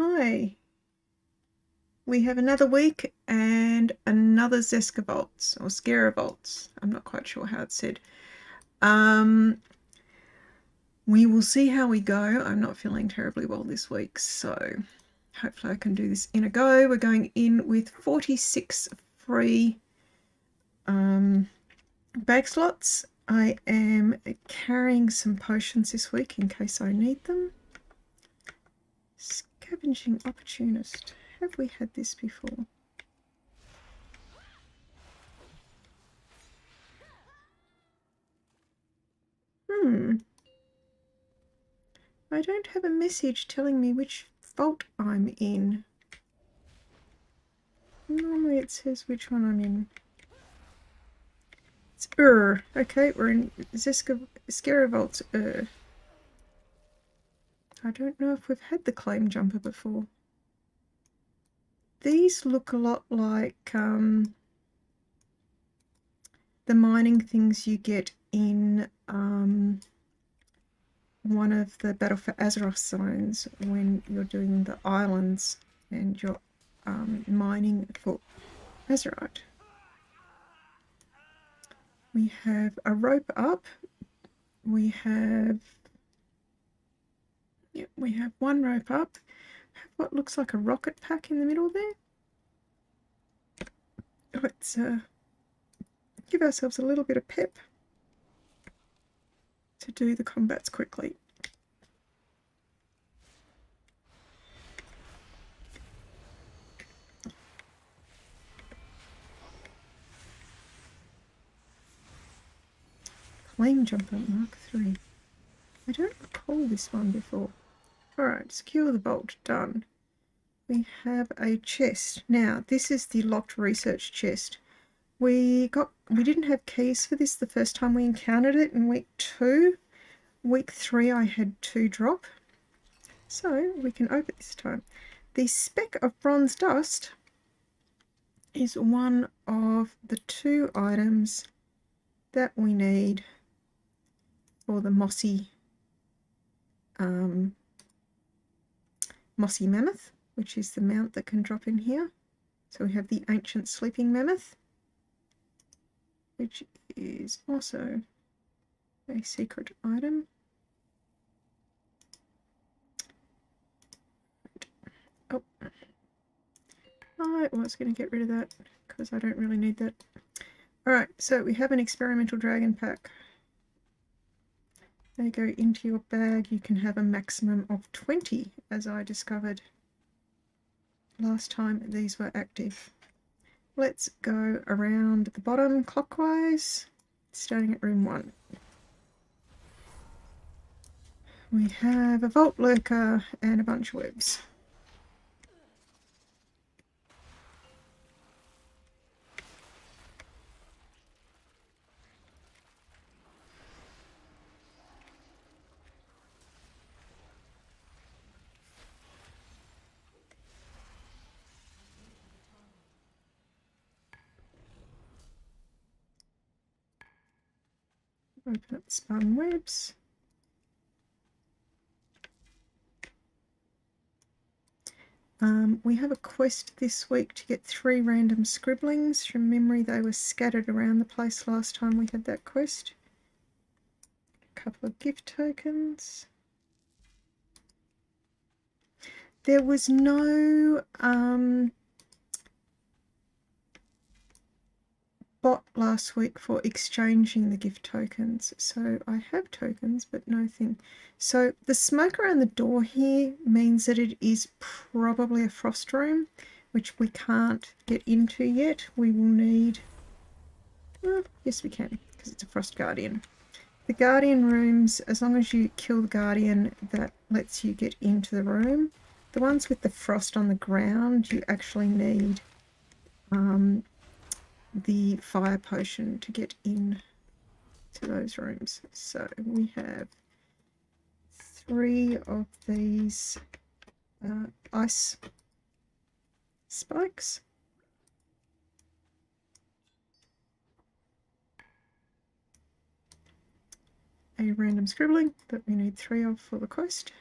Hi. We have another week and another Zskera Vaults or Zskera Vaults. I'm not quite sure how it's said. We will see how we go. I'm not feeling terribly well this week, so hopefully I can do this in a go. We're going in with 46 free bag slots. I am carrying some potions this week in case I need them. Scavenging Opportunist. Have we had this before? I don't have a message telling me which vault I'm in. Normally it says which one I'm in. It's Okay, we're in Zskera Vault's I don't know if we've had the claim jumper before. These look a lot like the mining things you get in one of the Battle for Azeroth zones when you're doing the islands and you're mining for Azeroth. We have a rope up. We have one rope up. What looks like a rocket pack in the middle there. Let's give ourselves a little bit of pep to do the combats quickly. Flame Jumper Mark 3. I don't recall this one before. Alright, secure the vault. Done. We have a chest. Now, this is the locked research chest. We didn't have keys for this the first time we encountered it in week 2. Week 3 I had 2 drop. So we can open it this time. The speck of bronze dust is one of the 2 items that we need for the Mossy Mammoth, which is the mount that can drop in here. So we have the Ancient Sleeping Mammoth, which is also a secret item. Oh, I was going to get rid of that because I don't really need that. Alright, so we have an experimental dragon pack. They go into your bag. You can have a maximum of 20, as I discovered last time these were active. Let's go around the bottom clockwise, starting at room 1. We have a vault lurker and a bunch of webs. Open up the spun webs. We have a quest this week to get 3 random scribblings. From memory, they were scattered around the place last time we had that quest. A couple of gift tokens. There was no bot last week for exchanging the gift tokens, so I have tokens but no thing. So the smoke around the door here means that it is probably a frost room, which we can't get into yet. We will need, well, yes we can, because it's a frost guardian. The guardian rooms, as long as you kill the guardian, that lets you get into the room. The ones with the frost on the ground, you actually need the fire potion to get in to those rooms. So we have 3 of these ice spikes. A random scribbling that we need 3 of for the quest.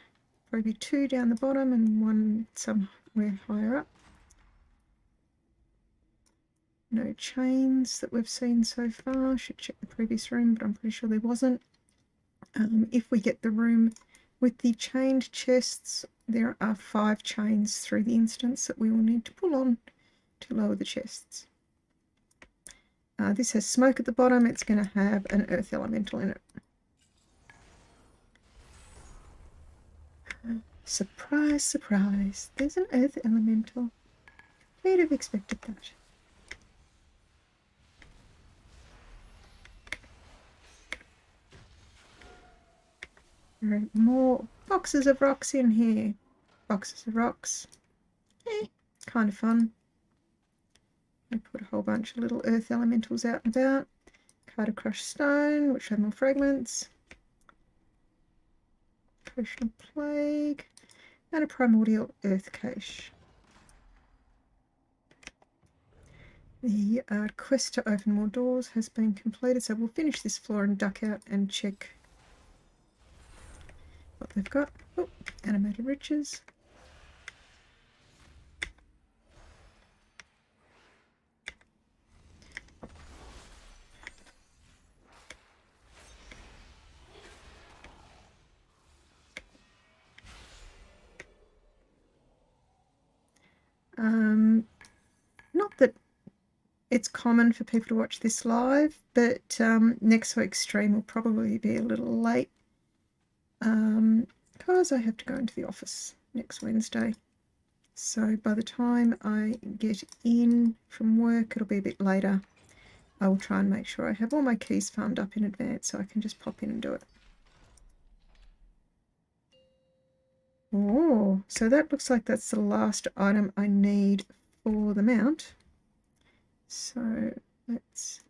probably 2 down the bottom and 1 somewhere higher up. No chains that we've seen so far. Should check the previous room, but I'm pretty sure there wasn't. If we get the room with the chained chests, there are 5 chains through the instance that we will need to pull on to lower the chests. This has smoke at the bottom. It's going to have an earth elemental in it. Surprise, surprise. There's an earth elemental. Who'd have expected that? Alright, more boxes of rocks in here. Boxes of rocks. Kind of fun. I put a whole bunch of little earth elementals out and about. Card of crushed stone, which have more fragments. Potion of plague. And a primordial earth cache. The quest to open more doors has been completed, so we'll finish this floor and duck out and check what they've got. Oh, animated riches. Not that it's common for people to watch this live, but next week's stream will probably be a little late because I have to go into the office next Wednesday. So by the time I get in from work, it'll be a bit later. I will try and make sure I have all my keys farmed up in advance so I can just pop in and do it. Oh, so that looks like that's the last item I need for the mount. So let's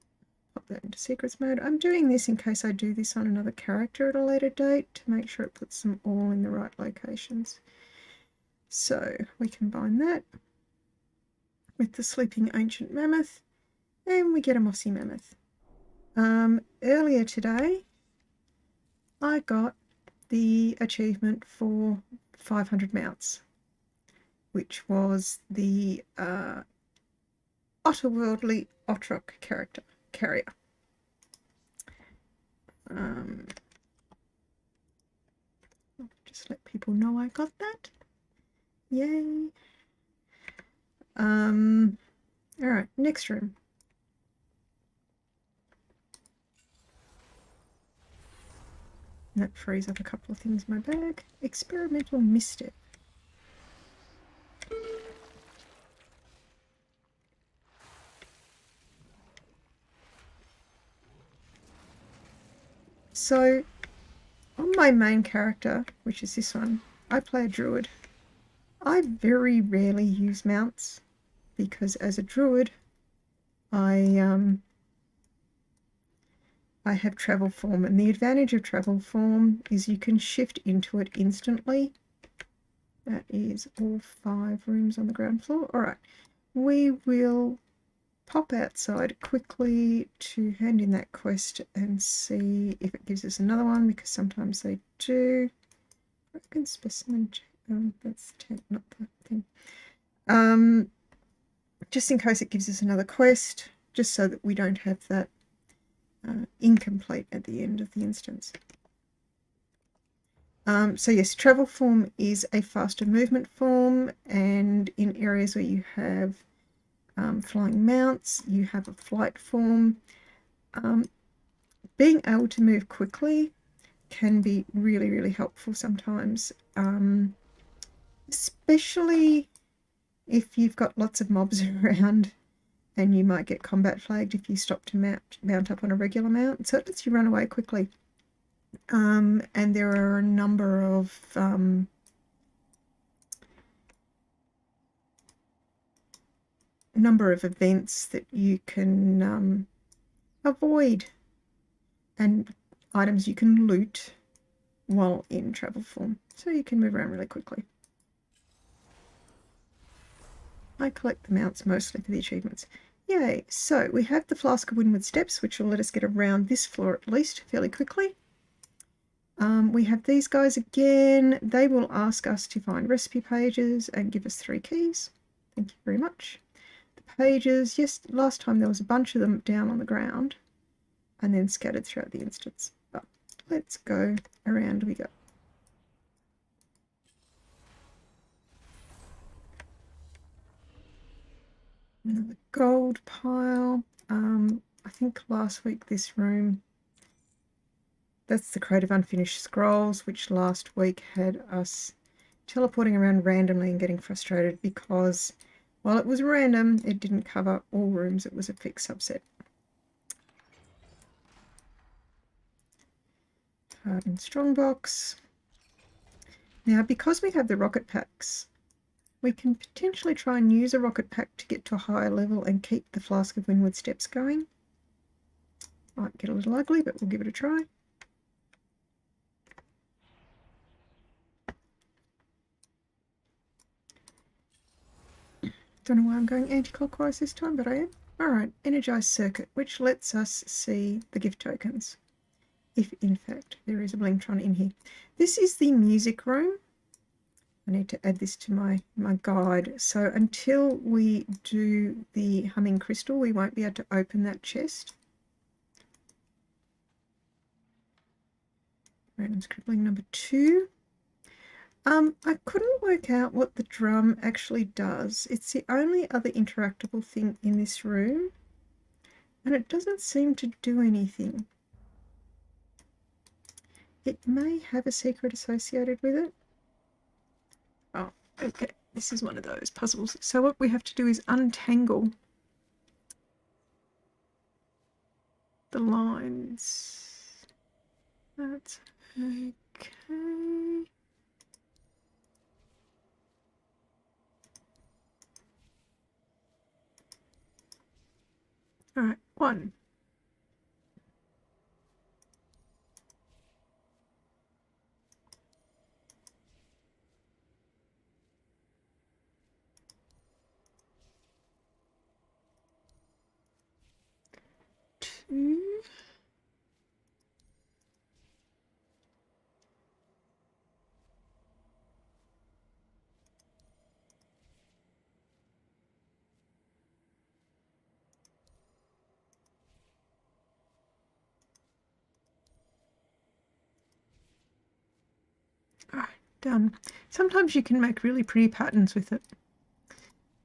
pop that into secrets mode. I'm doing this in case I do this on another character at a later date to make sure it puts them all in the right locations. So we combine that with the sleeping ancient mammoth and we get a mossy mammoth. Earlier today I got the achievement for 500 mounts, which was the otherworldly Otrok carrier. Just let people know I got that. Yay. Alright, next room. That frees up a couple of things in my bag. Experimental misstep. So, on my main character, which is this one, I play a druid. I very rarely use mounts because as a druid, I have travel form, and the advantage of travel form is you can shift into it instantly. That is all 5 rooms on the ground floor. All right, we will pop outside quickly to hand in that quest and see if it gives us another one, because sometimes they do. Broken specimen. That's 10, not the thing. Just in case it gives us another quest, just so that we don't have that incomplete at the end of the instance. So yes, travel form is a faster movement form, and in areas where you have flying mounts, you have a flight form. Being able to move quickly can be really, really helpful sometimes, especially if you've got lots of mobs around. And you might get combat flagged if you stop to mount up on a regular mount. So it lets you run away quickly. And there are a number of events that you can avoid, and items you can loot while in travel form. So you can move around really quickly. I collect the mounts mostly for the achievements. Yay! So we have the Flask of Windward Steps, which will let us get around this floor at least fairly quickly. We have these guys again. They will ask us to find recipe pages and give us 3 keys. Thank you very much. The pages, yes, last time there was a bunch of them down on the ground and then scattered throughout the instance. But let's go around we go. Another gold pile. I think last week this room, that's the crate of unfinished scrolls, which last week had us teleporting around randomly and getting frustrated because while it was random, it didn't cover all rooms. It was a fixed subset. Hardened strongbox. Now, because we have the rocket packs, we can potentially try and use a rocket pack to get to a higher level and keep the Flask of Windward Steps going. Might get a little ugly, but we'll give it a try. Don't know why I'm going anti-clockwise this time, but I am. Alright, Energized Circuit, which lets us see the gift tokens, if in fact there is a Blingtron in here. This is the music room. I need to add this to my guide. So until we do the humming crystal, we won't be able to open that chest. Random scribbling number 2. I couldn't work out what the drum actually does. It's the only other interactable thing in this room, and it doesn't seem to do anything. It may have a secret associated with it. Oh, okay. This is one of those puzzles. So what we have to do is untangle the lines. That's okay. All right, 1. Two. All right, done. Sometimes you can make really pretty patterns with it.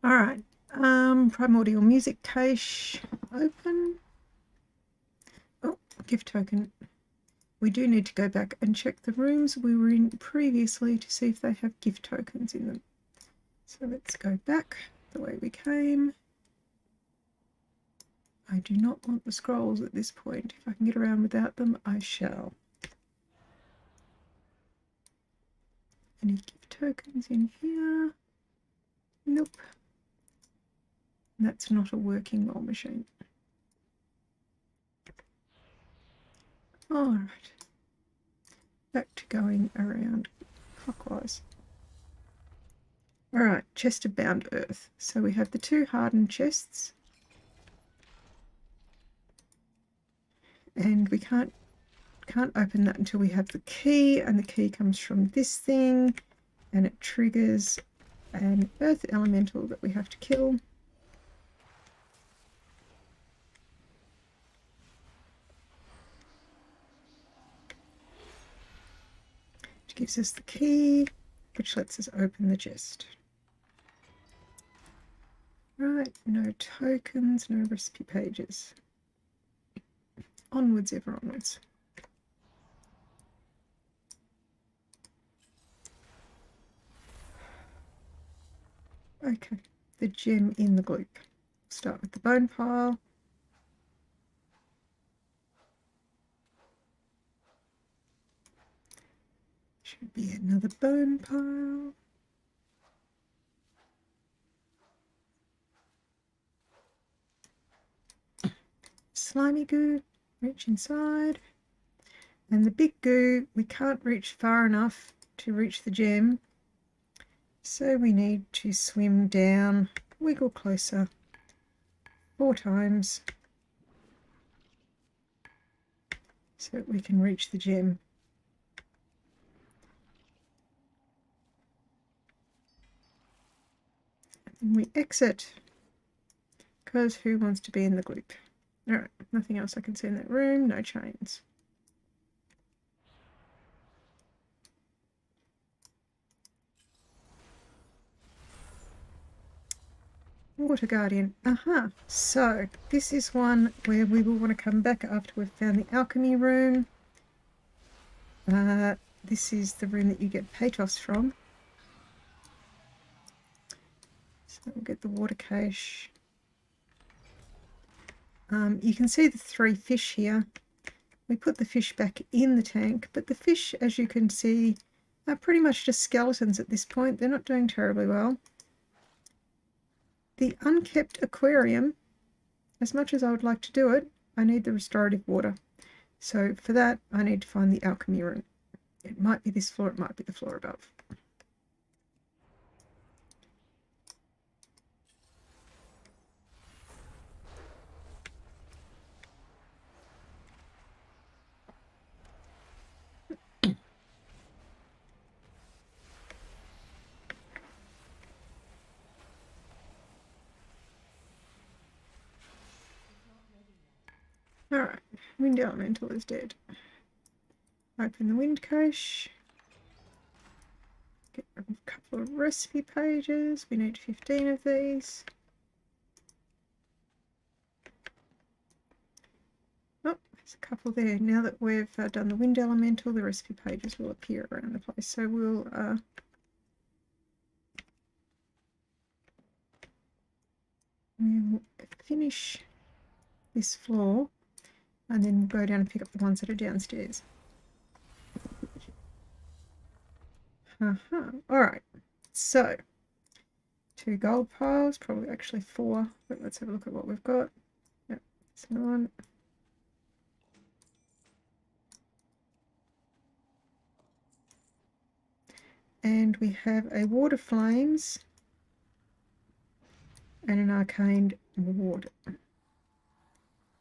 All right, primordial music cache, open. Oh, gift token. We do need to go back and check the rooms we were in previously to see if they have gift tokens in them. So let's go back the way we came. I do not want the scrolls at this point. If I can get around without them, I shall. Any gift tokens in here? Nope. That's not a working roll machine. All right. Back to going around clockwise. All right, chest of bound earth. So we have the 2 hardened chests. And we can't open that until we have the key, and the key comes from this thing, and it triggers an earth elemental that we have to kill. Which gives us the key, which lets us open the chest. Right, no tokens, no recipe pages. Onwards, ever onwards. Okay, the gem in the gloop. Start with the bone pile. Should be another bone pile. Slimy goo, reach inside. And the big goo, we can't reach far enough to reach the gem. So we need to swim down, wiggle closer 4 times so that we can reach the gem. And we exit, because who wants to be in the gloop? Alright, nothing else I can see in that room, no chains. Water Guardian. Aha. So this is one where we will want to come back after we've found the alchemy room. This is the room that you get pathos from. So we'll get the water cache. You can see the 3 fish here. We put the fish back in the tank, but the fish, as you can see, are pretty much just skeletons at this point. They're not doing terribly well. The unkept aquarium, as much as I would like to do it, I need the restorative water. So for that, I need to find the alchemy room. It might be this floor, it might be the floor above. Alright, wind elemental is dead. Open the wind cache. Get a couple of recipe pages. We need 15 of these. Oh, there's a couple there. Now that we've done the wind elemental, the recipe pages will appear around the place. So we'll finish this floor and then we'll go down and pick up the ones that are downstairs. Alright, so 2 gold piles, probably actually 4, but let's have a look at what we've got. Yep, that's another one. And we have a water flames and an arcane ward.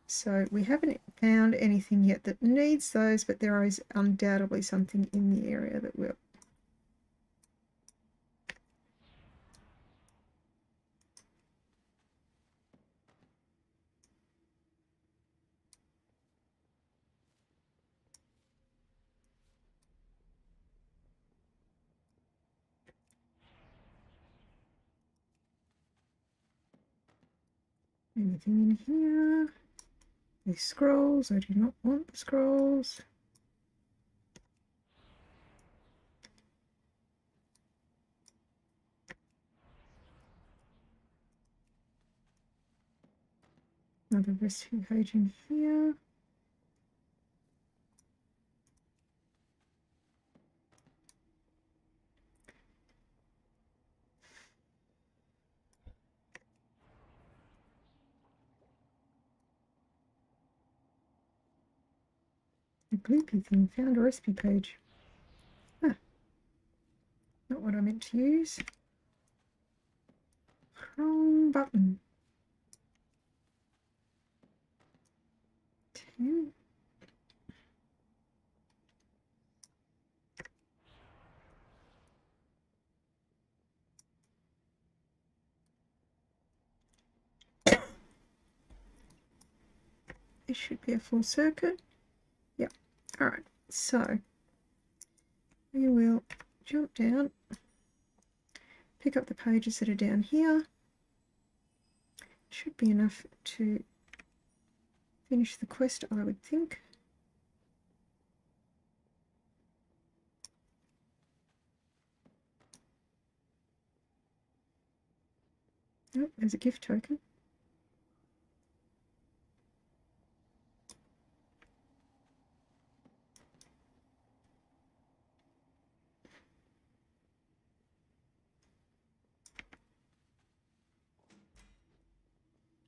So we haven't found anything yet that needs those, but there is undoubtedly something in the area that will. Anything in here? These scrolls, I do not want the scrolls. Another recipe page in here. A gloopy thing, found a recipe page. Ah, not what I meant to use. Wrong button. 10. This should be a full circuit. Yep. Alright, so we will jump down, pick up the pages that are down here. Should be enough to finish the quest, I would think. Oh, there's a gift token.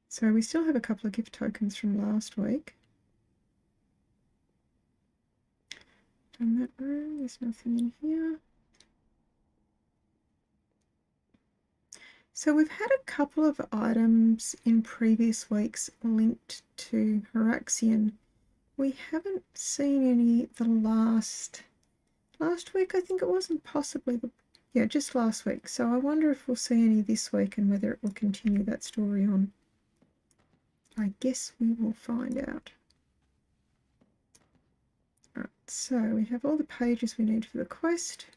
So we still have a couple of gift tokens from last week. Done that room, there's nothing in here. So we've had a couple of items in previous weeks linked to Haraxian. We haven't seen any the last week, I think it was, and possibly Yeah, just last week. So I wonder if we'll see any this week and whether it will continue that story on. I guess we will find out. Alright, so we have all the pages we need for the quest.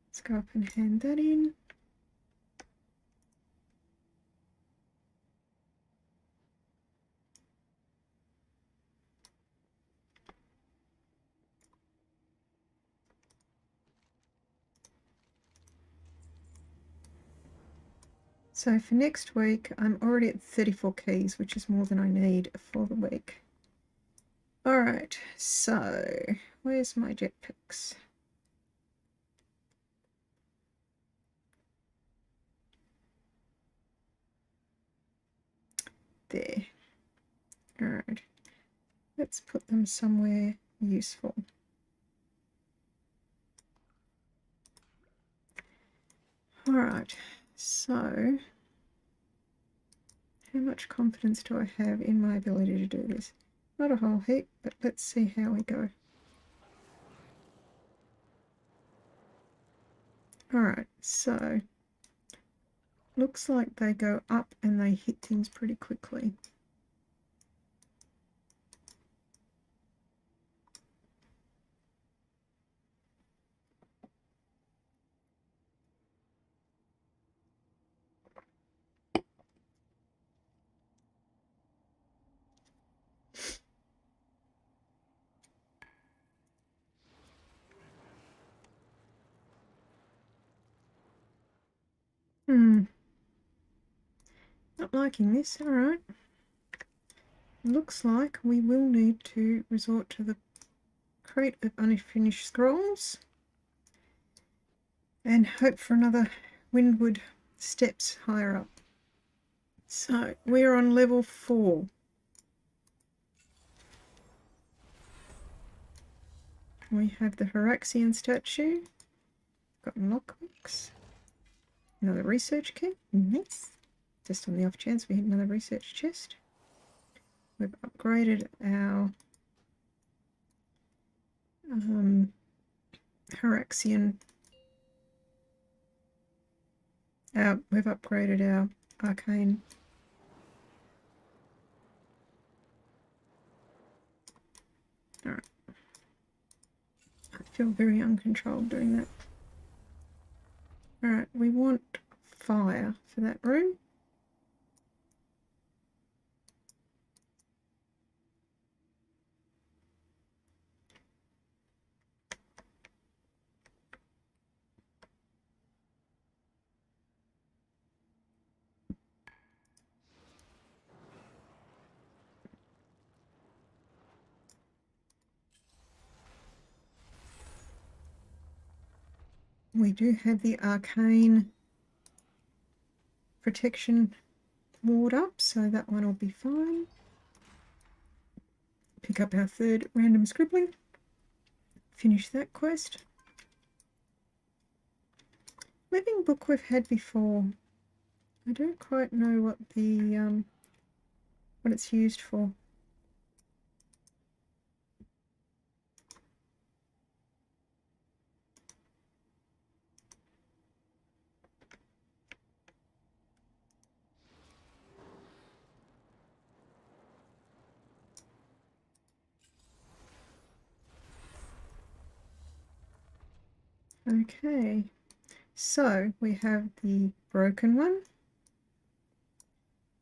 Let's go up and hand that in. So for next week, I'm already at 34 keys, which is more than I need for the week. Alright, so where's my jetpacks? There. Alright, let's put them somewhere useful. Alright, so how much confidence do I have in my ability to do this? Not a whole heap, but let's see how we go. Alright, so looks like they go up and they hit things pretty quickly. Not liking this. Alright. Looks like we will need to resort to the crate of unfinished scrolls and hope for another windward steps higher up. So we're on level 4. We have the Hyraxian statue. Got lockpicks. Another research key. Nice. Just on the off chance we hit another research chest. We've upgraded our Hyraxian. We've upgraded our arcane. Alright. I feel very uncontrolled doing that. Alright, we want fire for that room. We do have the arcane protection ward up, so that one will be fine. Pick up our third random scribbling. Finish that quest. Living book we've had before. I don't quite know what the what it's used for. Okay, so we have the broken one,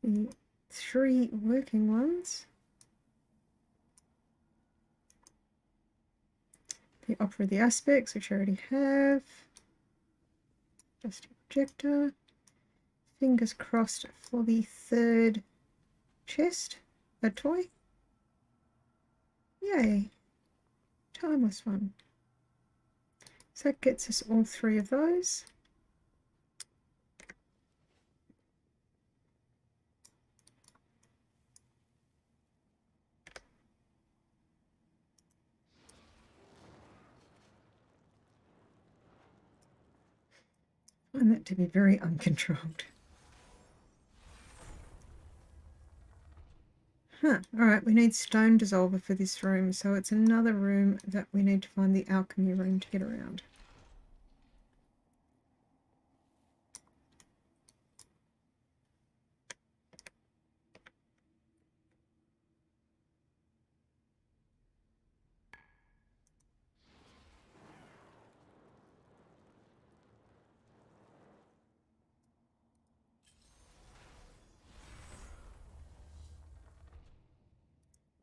the 3 working ones, the Opera of the Aspects, which I already have, just projector, fingers crossed for the 3rd chest, a toy. Yay, timeless one. So that gets us all 3 of those. I find that to be very uncontrolled. Alright, we need stone dissolver for this room, so it's another room that we need to find the alchemy room to get around.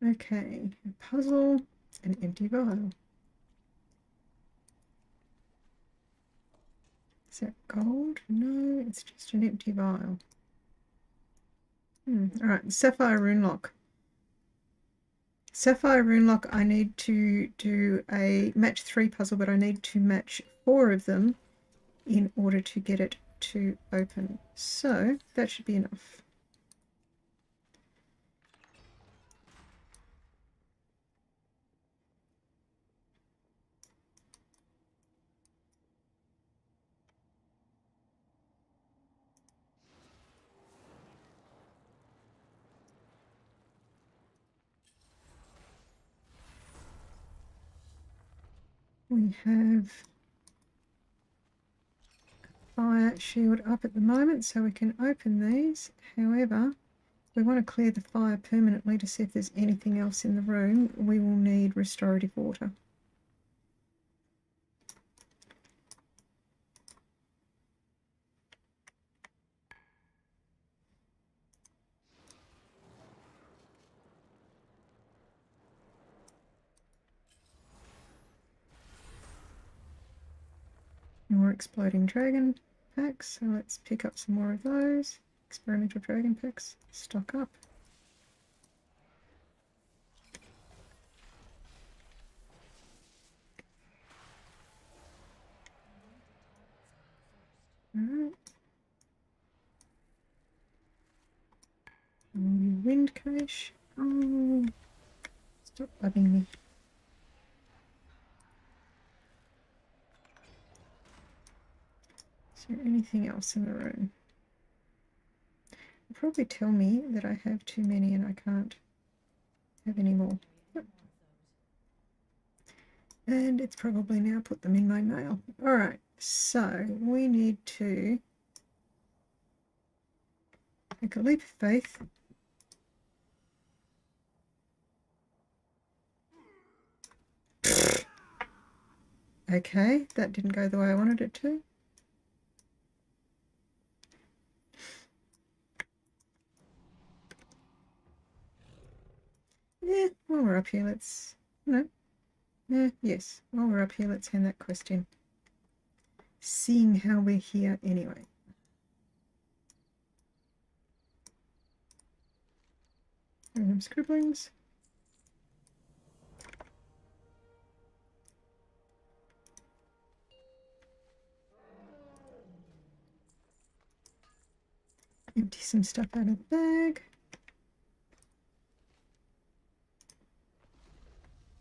Okay, a puzzle, an empty vial. Is that gold? No, it's just an empty vial. Alright, Sapphire Runelock. Sapphire Runelock, I need to do a match 3 puzzle, but I need to match 4 of them in order to get it to open. So, that should be enough. We have fire shield up at the moment, so we can open these. However, we want to clear the fire permanently to see if there's anything else in the room. We will need restorative water. More exploding dragon packs, so let's pick up some more of those. Experimental dragon packs, stock up. Alright. Wind cache. Oh, stop bugging me. Is there anything else in the room? It'll probably tell me that I have too many and I can't have any more. Yep. And it's probably now put them in my mail. Alright, so we need to make a leap of faith. Okay, that didn't go the way I wanted it to. Yeah, while we're up here, let's... No. Yeah, yes. While we're up here, let's hand that quest in. Seeing how we're here anyway. Random scribblings. Empty some stuff out of the bag.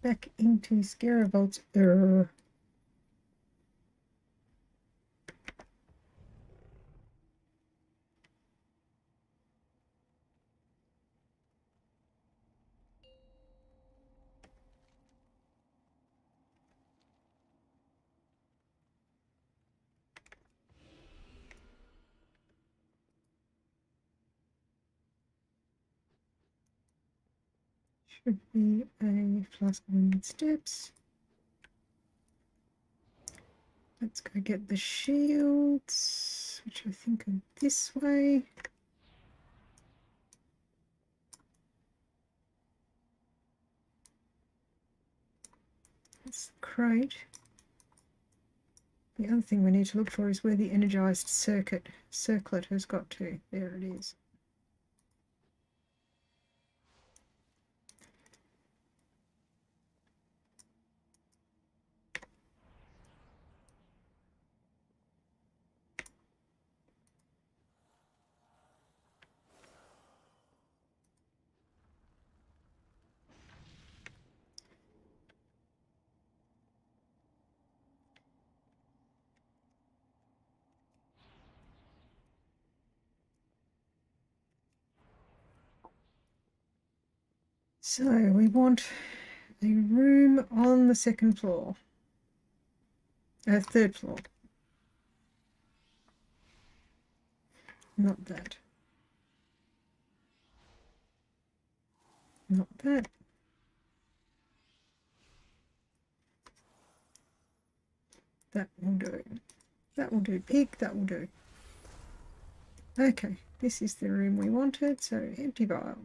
Back into Zskera Vault's should be a flask of wind steps. Let's go get the shields, which I think are this way. That's the crate. The other thing we need to look for is where the energized circlet has got to. There it is. So we want a room on the second floor. Third floor. Not that. Not that. That will do. That will do, pig. That will do. Okay, this is the room we wanted, so empty vial.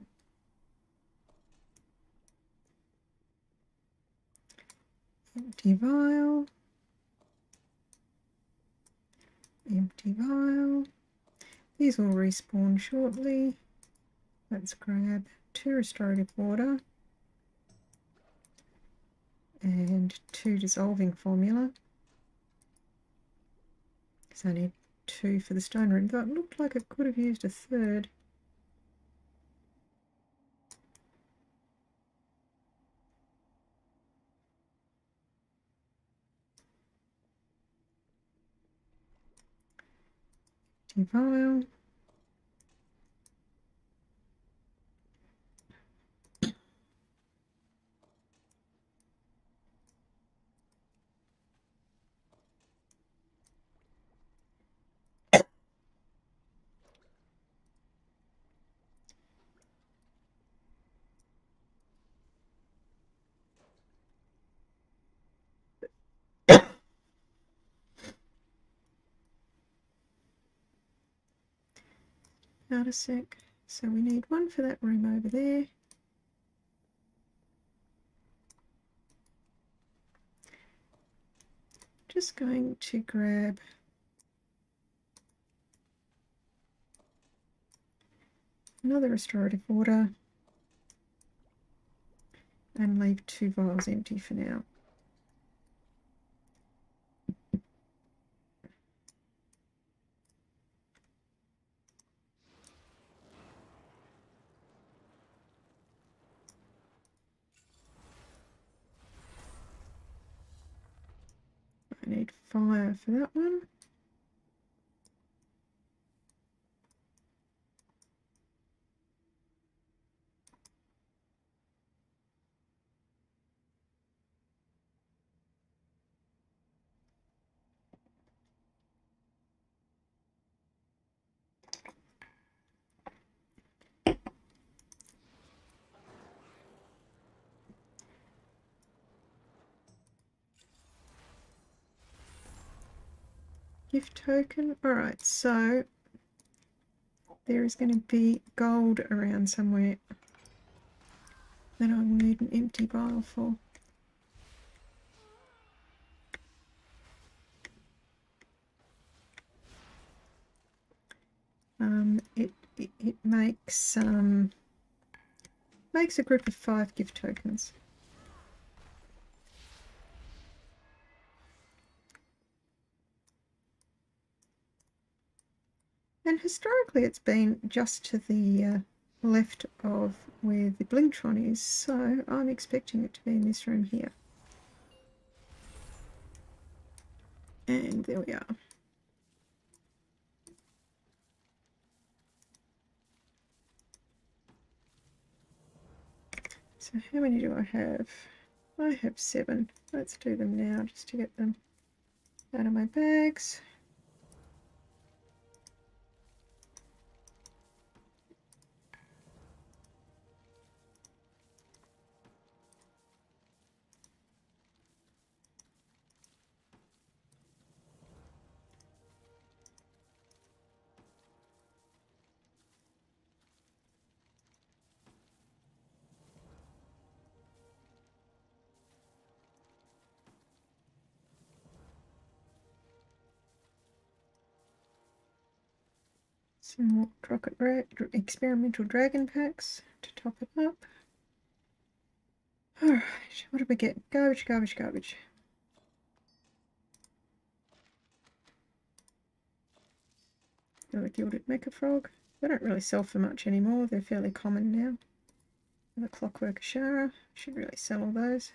Empty vial. Empty vial. These will respawn shortly. Let's grab 2 restorative water and 2 dissolving formula. Because I need 2 for the stone room, though it looked like it could have used a third. Vial. Out a sec. So we need 1 for that room over there. Just going to grab another restorative water and leave 2 vials empty for now. I need fire for that one. Gift token. Alright, so there is going to be gold around somewhere that I will need an empty vial for. It makes a group of 5 gift tokens. And historically it's been just to the left of where the Blingtron is, so I'm expecting it to be in this room here. And there we are. So how many do I have? I have 7. Let's do them now just to get them out of my bags. Some more experimental dragon packs to top it up. Alright, what did we get? Garbage, garbage, garbage. The gilded mecha frog. They don't really sell for much anymore. They're fairly common now. The clockwork Ashara. Should really sell all those.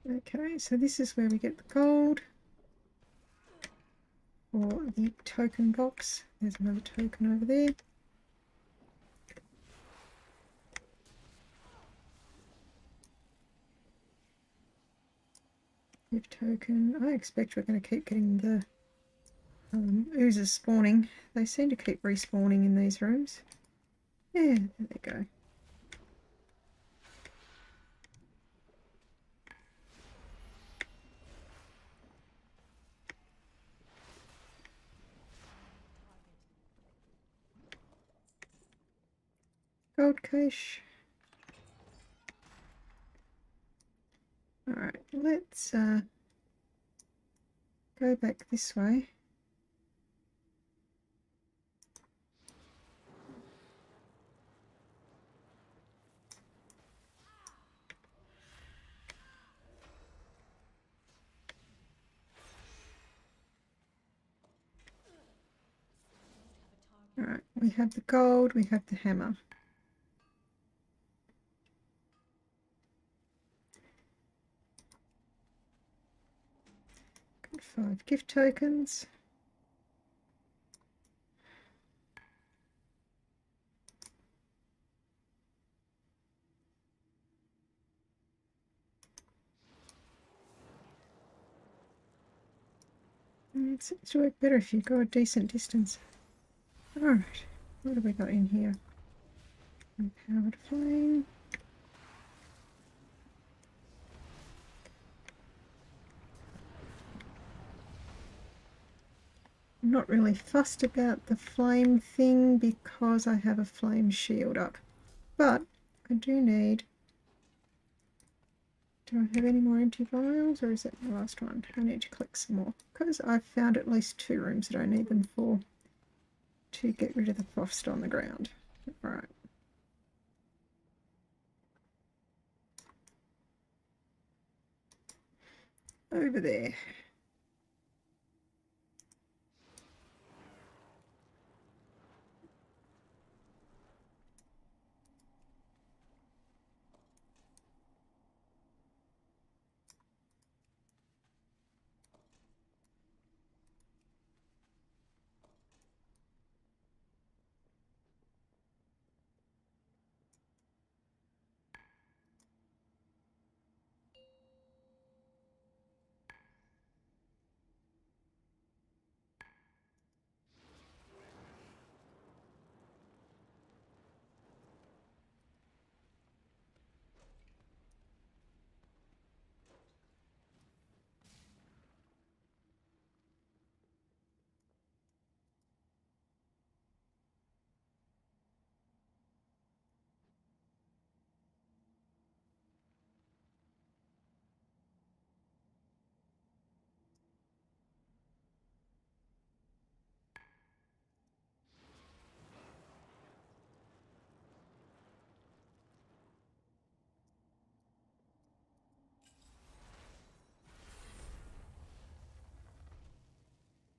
Okay, so this is where we get the gold. Or the token box. There's another token over there. Gift token. I expect we're going to keep getting the oozes spawning. They seem to keep respawning in these rooms. Yeah, there they go. Gold cache. Alright, let's go back this way. Alright, we have the gold, we have the hammer. Got 5 gift tokens. It seems to work better if you go a decent distance. Alright, what have we got in here? Empowered flame. I'm not really fussed about the flame thing because I have a flame shield up. But I do need... Do I have any more empty vials, or is that the last one? I need to collect some more because I've found at least 2 rooms that I need them for to get rid of the frost on the ground. Alright. Over there.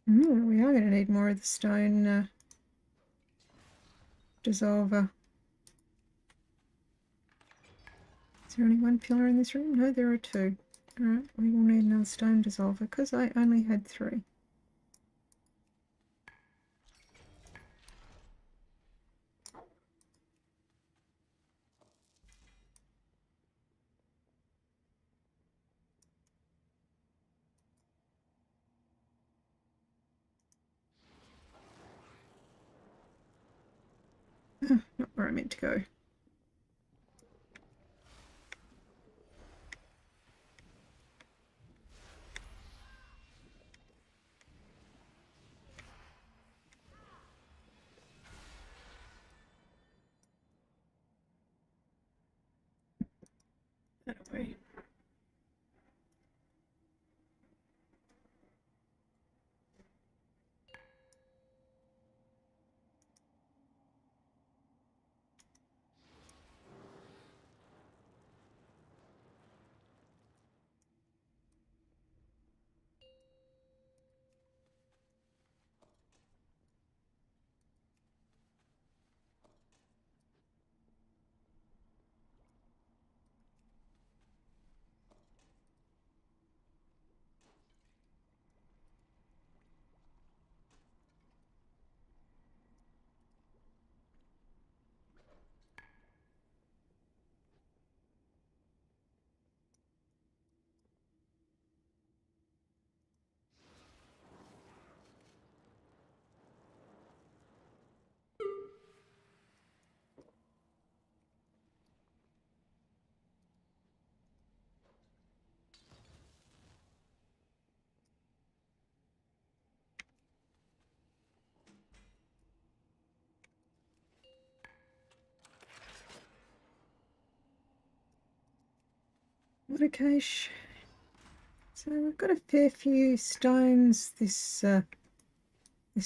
We are going to need more of the stone dissolver. Is there only 1 pillar in this room? No, there are 2. Alright, we will need another stone dissolver because I only had 3. Not where I meant to go. That way. What a cache. So we've got a fair few stones this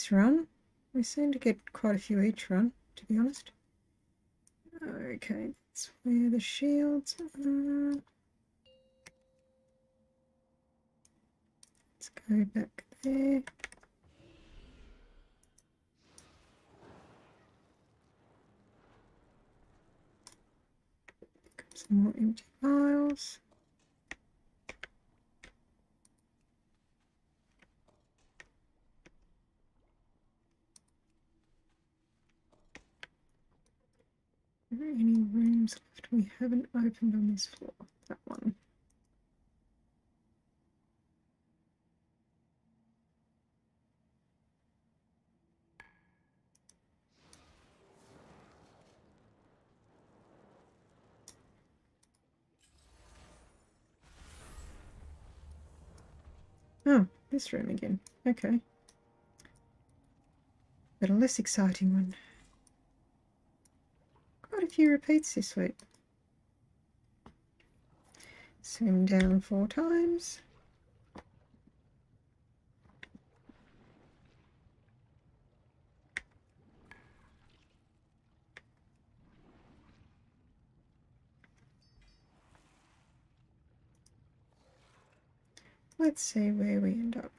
run. We seem to get quite a few each run, to be honest. Okay, that's where the shields are. Let's go back there. Pick up some more empty vials. Are there any rooms left we haven't opened on this floor? That one. Oh, this room again. Okay. But a less exciting one. Quite a few repeats this week. Swim down 4 times. Let's see where we end up.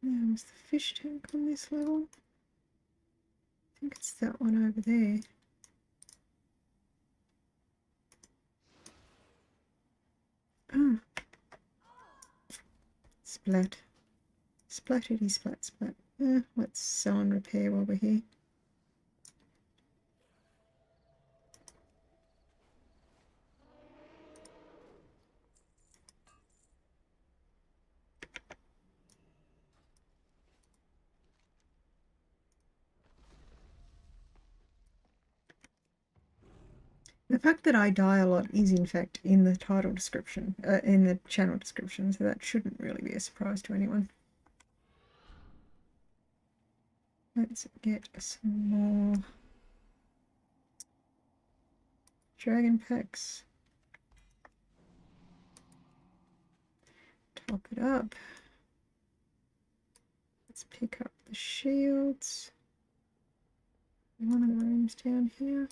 There's the fish tank on this level. I think it's that one over there. Ah, splat. Splatty splat splat. Let's sell and repair while we're here. The fact that I die a lot is in fact in the title description, in the channel description, so that shouldn't really be a surprise to anyone. Let's get some more dragon packs. Top it up. Let's pick up the shields. One of the rooms down here.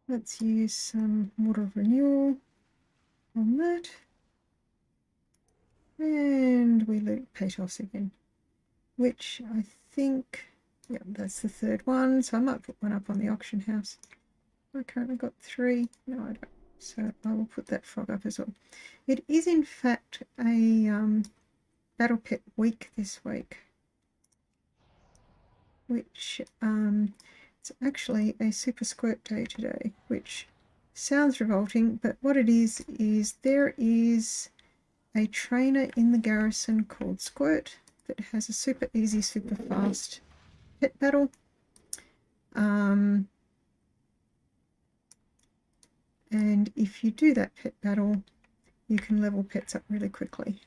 Let's use some water renewal on that. And we loot Patos again, which I think, yeah, that's the third one. So I might put one up on the auction house. I currently got 3. No, I don't. So I will put that frog up as well. It is in fact a battle pet week this week, which it's actually a super squirt day today, which sounds revolting, but what it is there is a trainer in the garrison called Squirt that has a super easy, super fast pet battle. And if you do that pet battle, you can level pets up really quickly.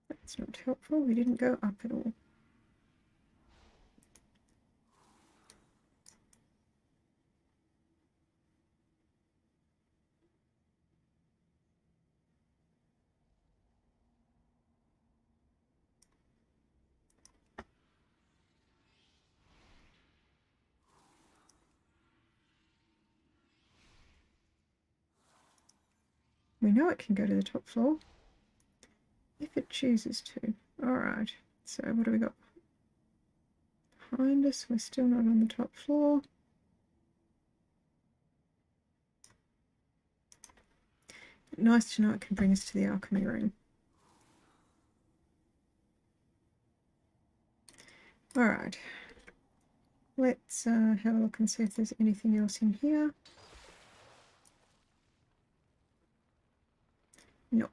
That's not helpful. We didn't go up at all. We know it can go to the top floor if it chooses to. Alright, so what do we got behind us? We're still not on the top floor. Nice to know it can bring us to the alchemy room. Alright, let's have a look and see if there's anything else in here. Nope.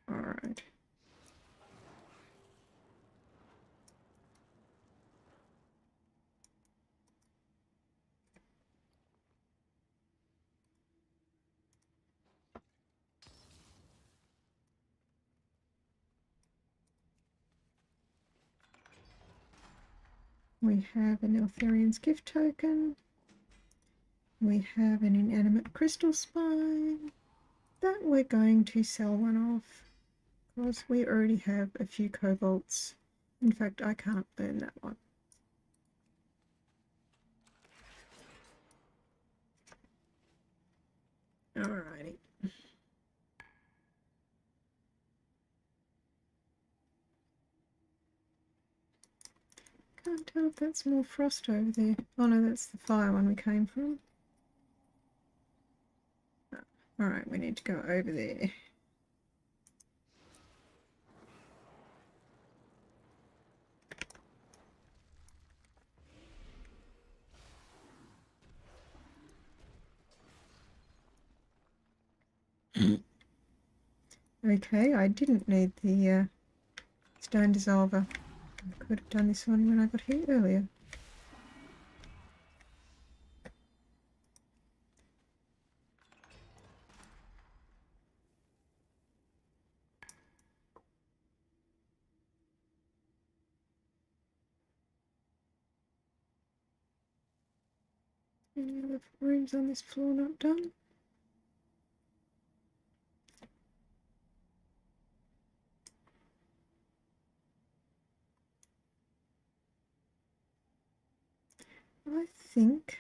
Alright. We have an Eltharian's gift token. We have an inanimate crystal spine that we're going to sell one off because we already have a few cobalts. In fact, I can't burn that one. Alrighty. Can't tell if that's more frost over there. Oh no, that's the fire one we came from. Alright, we need to go over there. Okay, I didn't need the stone dissolver. I could have done this one when I got here earlier. Any other rooms on this floor not done? I think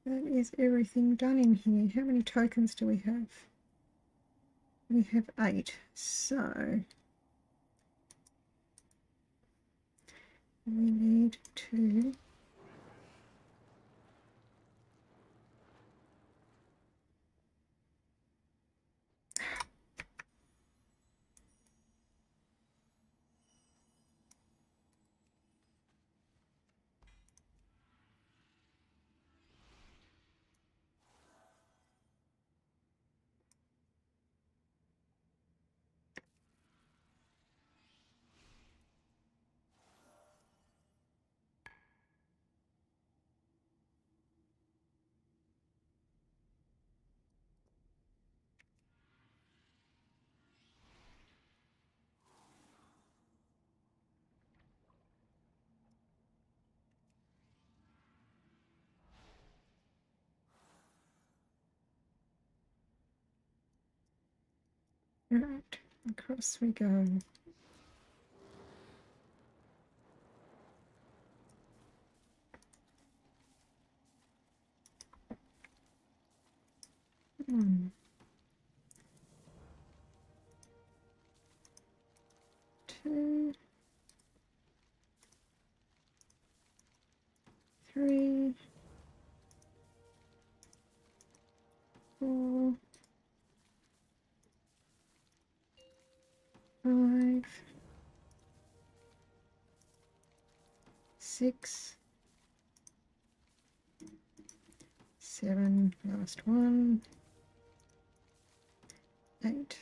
that is everything done in here. How many tokens do we have? We have 8, so we need to right, across we go. One, 2, 3, 4, 5, 6, 7, last one, 8.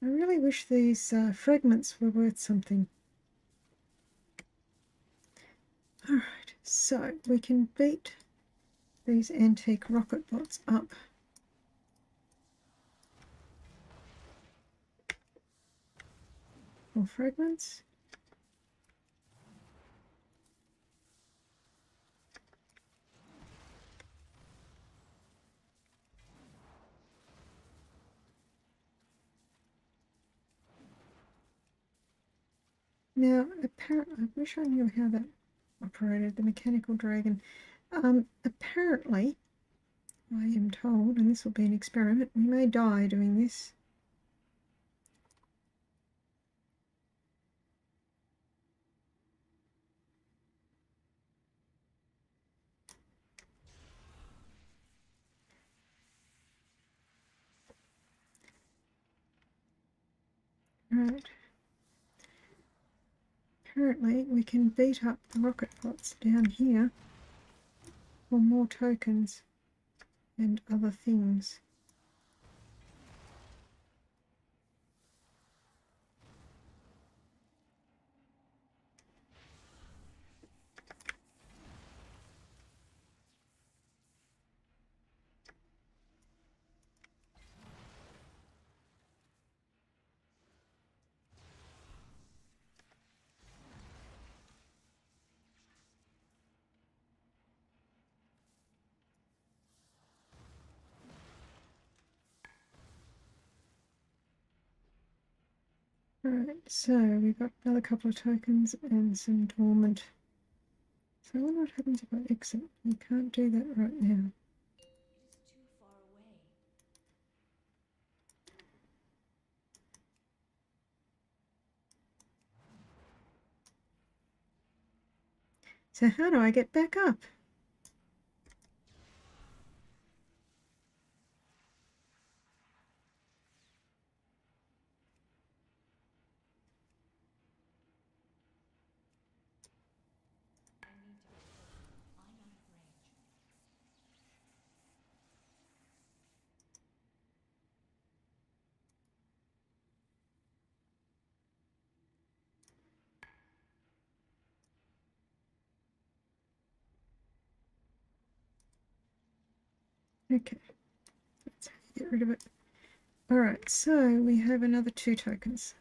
I really wish these fragments were worth something. Alright, so we can beat these antique rocket bots up. More fragments. Now, apparently, I wish I knew how that operated, the mechanical dragon. Apparently, I am told, and this will be an experiment, we may die doing this. Right. Apparently, we can beat up the rocket pots down here for more tokens and other things. Alright, so we've got another couple of tokens and some dormant. So I wonder what happens if I exit. You can't do that right now. So how do I get back up? Okay, that's how you get rid of it. Alright, so we have another 2 tokens.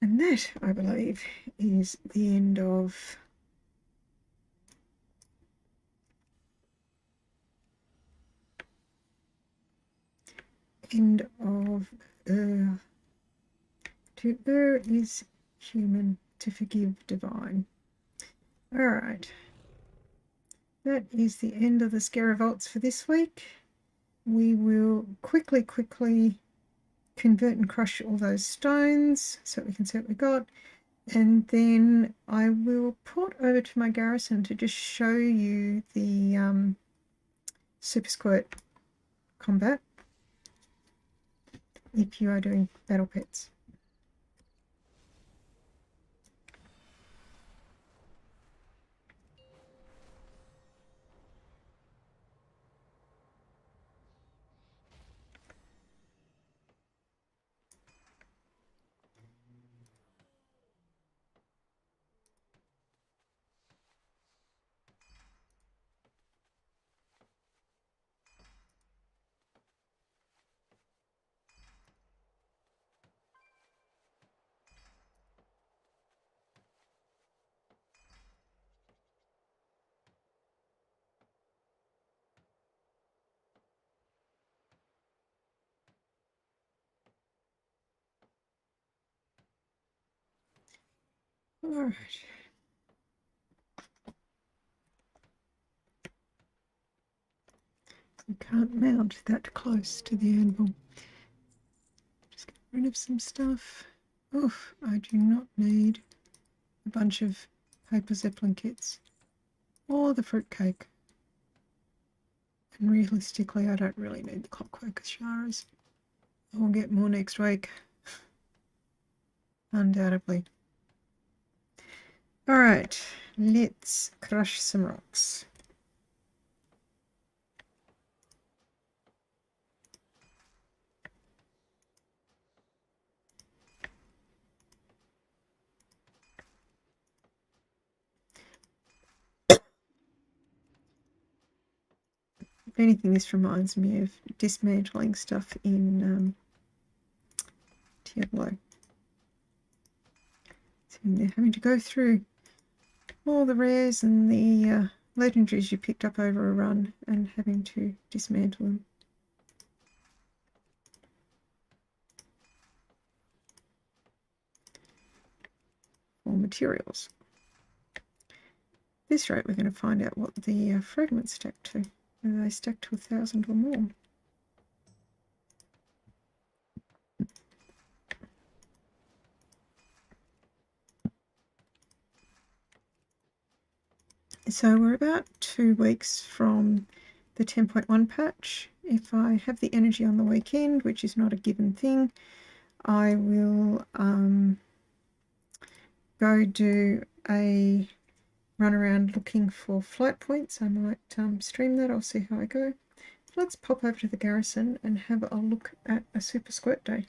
And that, I believe, is the end of to err is human, to forgive divine. Alright. That is the end of the Zskera Vaults for this week. We will quickly convert and crush all those stones so we can see what we got. And then I will port over to my garrison to just show you the Super Squirt combat if you are doing battle pets. All right. You can't mount that close to the anvil. Just get rid of some stuff. Oof, I do not need a bunch of paper Zeppelin kits or the fruitcake. And realistically, I don't really need the clockwork Asharas. I'll get more next week. Undoubtedly. Alright, let's crush some rocks. If anything, this reminds me of dismantling stuff in Diablo. And they're having to go through all the rares and the legendaries you picked up over a run and having to dismantle them. For materials. This rate we're going to find out what the fragments stack to. Whether they stack to 1,000 or more. So we're about 2 weeks from the 10.1 patch. If I have the energy on the weekend, which is not a given thing, I will go do a run around looking for flight points. I might stream that. I'll see how I go. Let's pop over to the garrison and have a look at a super squirt day.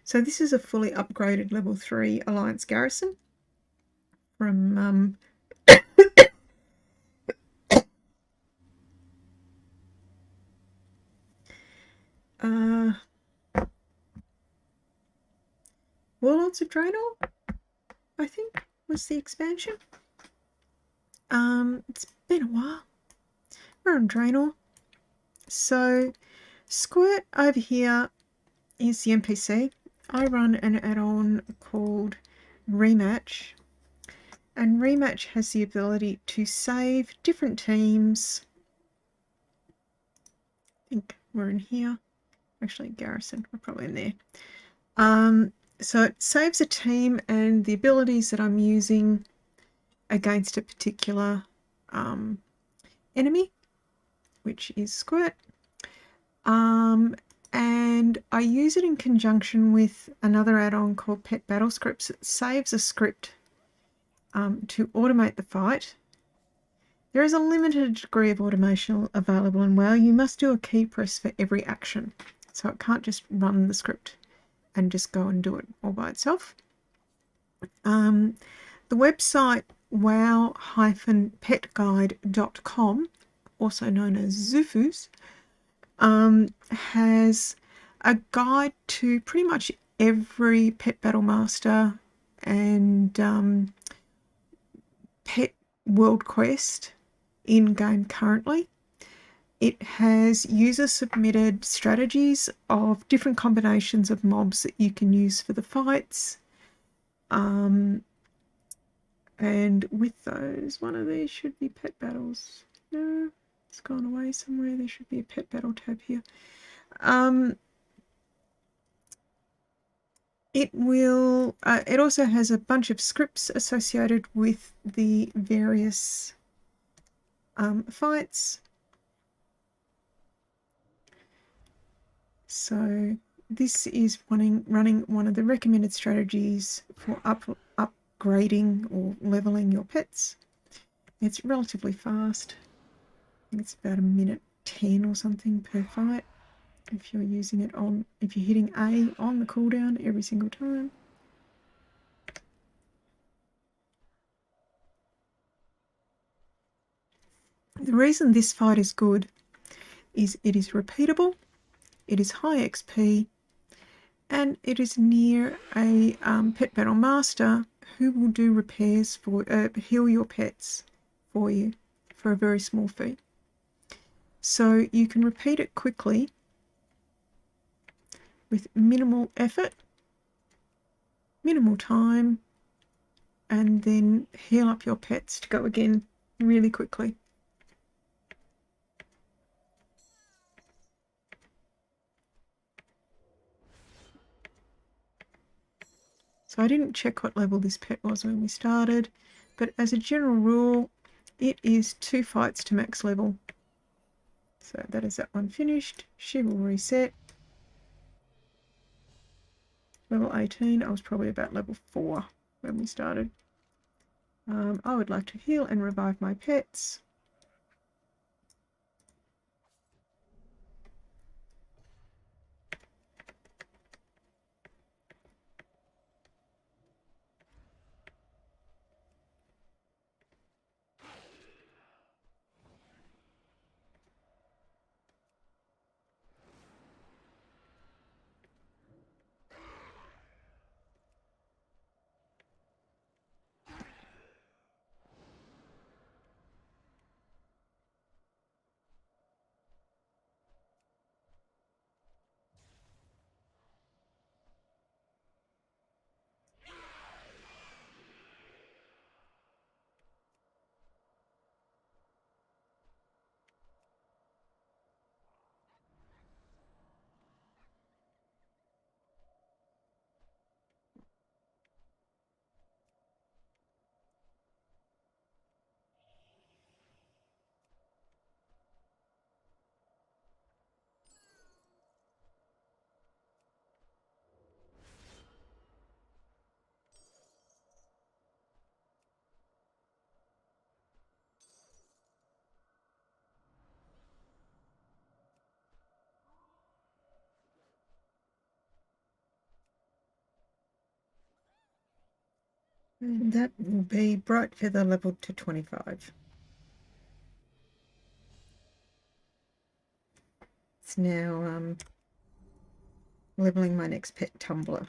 So this is a fully upgraded level 3 Alliance garrison from Warlords of Draenor, I think, was the expansion. It's been a while. We're on Draenor. So Squirt over here is the NPC. I run an add-on called Rematch, and Rematch has the ability to save different teams. I think we're in here. Actually, Garrison, we're probably in there. So it saves a team and the abilities that I'm using against a particular enemy, which is Squirt. And I use it in conjunction with another add-on called Pet Battle Scripts. It saves a script to automate the fight. There is a limited degree of automation available in WoW. You must do a key press for every action. So it can't just run the script and just go and do it all by itself. The website wow-petguide.com, also known as Zufus, has a guide to pretty much every Pet Battle Master and Pet World Quest in-game currently. It has user-submitted strategies of different combinations of mobs that you can use for the fights. And with those, one of these should be Pet Battles. No, it's gone away somewhere. There should be a Pet Battle tab here. It also has a bunch of scripts associated with the various fights. So this is running one of the recommended strategies for upgrading or leveling your pets. It's relatively fast. I think it's about 1:10 or something per fight. If you're using it if you're hitting A on the cooldown every single time. The reason this fight is good is it is repeatable, it is high XP, and it is near a Pet Battle Master who will do repairs for heal your pets for you for a very small fee. So you can repeat it quickly with minimal effort, minimal time, and then heal up your pets to go again really quickly. So I didn't check what level this pet was when we started, but as a general rule, it is 2 fights to max level. So that is that one finished. She will reset. Level 18, I was probably about level 4 when we started. I would like to heal and revive my pets. And that will be bright feather leveled to 25. It's now leveling my next pet, Trembler,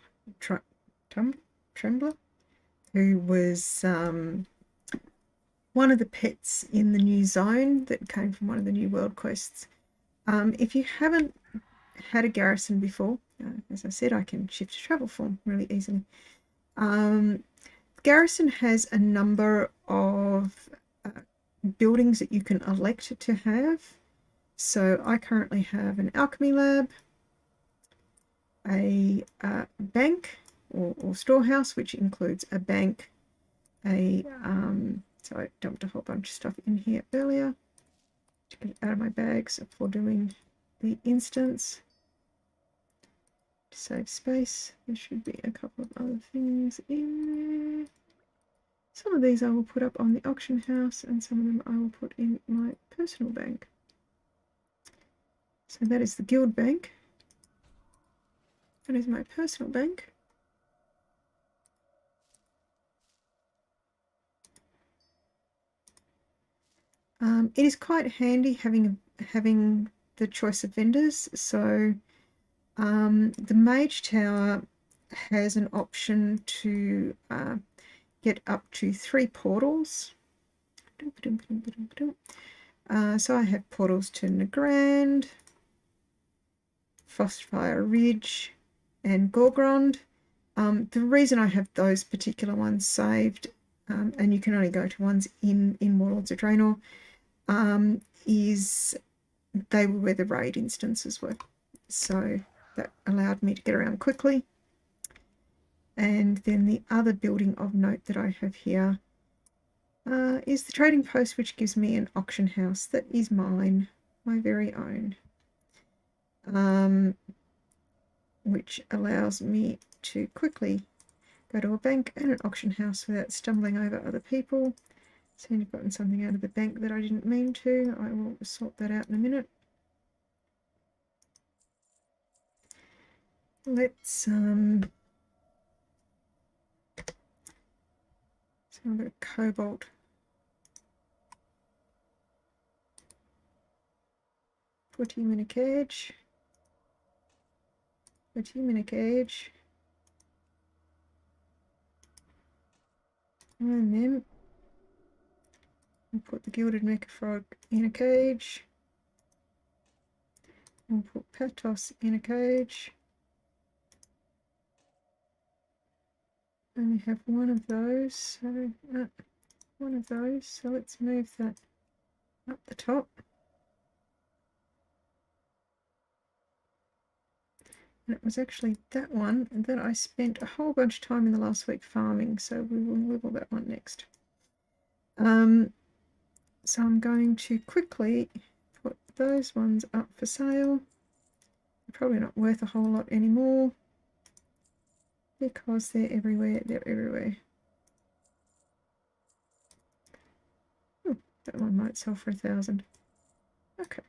who was one of the pets in the new zone that came from one of the new world quests. If you haven't had a garrison before, as I said, I can shift to travel form really easily. Garrison has a number of buildings that you can elect to have. So I currently have an alchemy lab, a bank or storehouse, which includes a bank, so I dumped a whole bunch of stuff in here earlier to get it out of my bags for doing the instance. To save space, there should be a couple of other things in there. Some of these I will put up on the auction house and some of them I will put in my personal bank. So that is the guild bank. That is my personal bank. It is quite handy having the choice of vendors. So the Mage Tower has an option to get up to 3 portals. So I have portals to Nagrand, Frostfire Ridge, and Gorgrond. The reason I have those particular ones saved, and you can only go to ones in Warlords of Draenor, is they were where the raid instances were. So that allowed me to get around quickly. And then the other building of note that I have here is the trading post, which gives me an auction house that is mine, my very own, which allows me to quickly go to a bank and an auction house without stumbling over other people. So I've gotten something out of the bank that I didn't mean to. I will sort that out in a minute. Let's so I've got a cobalt. Put him in a cage. Put him in a cage. And then we'll put the gilded mecha frog in a cage. We'll put Patos in a cage. Only have one of those, so one of those. So let's move that up the top. And it was actually that one that I spent a whole bunch of time in the last week farming, so we will level that one next. So I'm going to quickly put those ones up for sale. They're probably not worth a whole lot anymore because they're everywhere. They're everywhere. Oh, that one might sell for 1,000. Okay.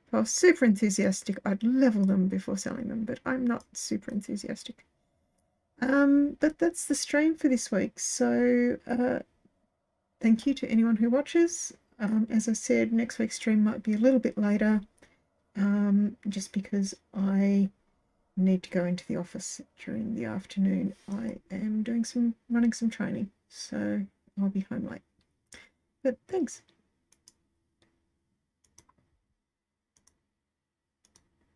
If I was super enthusiastic, I'd level them before selling them, but I'm not super enthusiastic. But that's the stream for this week. So thank you to anyone who watches. As I said, next week's stream might be a little bit later, just because I need to go into the office during the afternoon. I am running some training, so I'll be home late. But thanks.